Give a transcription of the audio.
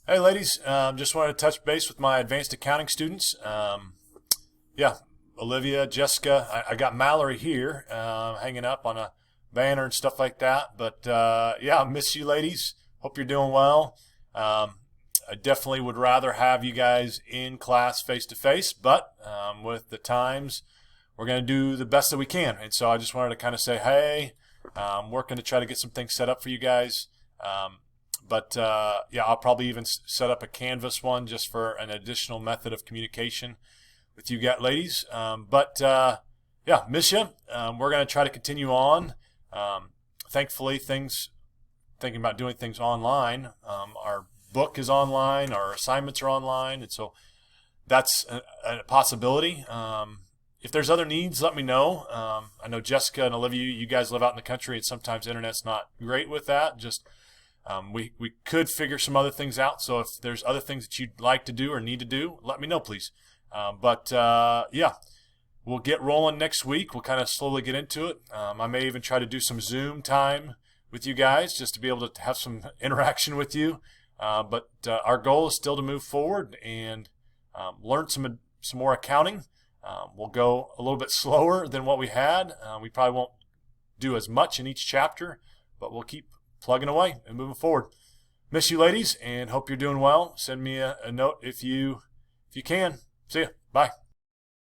Hey, ladies. Just wanted to touch base with my advanced accounting students. Yeah, Olivia, Jessica. I got Mallory here hanging up on a banner and stuff like that. But yeah, I miss you, ladies. Hope you're doing well. I definitely would rather have you guys in class face to face, but with the times, we're going to do the best that we can. And so I just wanted to kind of say, hey, I'm working to try to get some things set up for you guys. But yeah, I'll probably even set up a Canvas one just for an additional method of communication with you guys, ladies. But yeah, miss you. We're going to try to continue on. Thankfully, thinking about doing things online. Our book is online, our assignments are online, and so that's a possibility. If there's other needs, let me know. I know Jessica and Olivia, you guys live out in the country, and sometimes internet's not great with that. Just we could figure some other things out. So if there's other things that you'd like to do or need to do, let me know, please. But yeah, we'll get rolling next week. We'll kind of slowly get into it. I may even try to do some Zoom time with you guys just to be able to have some interaction with you. But our goal is still to move forward and learn some more accounting. We'll go a little bit slower than what we had. We probably won't do as much in each chapter, but we'll keep plugging away and moving forward. Miss you, ladies, and hope you're doing well. Send me a note if you can. See ya. Bye.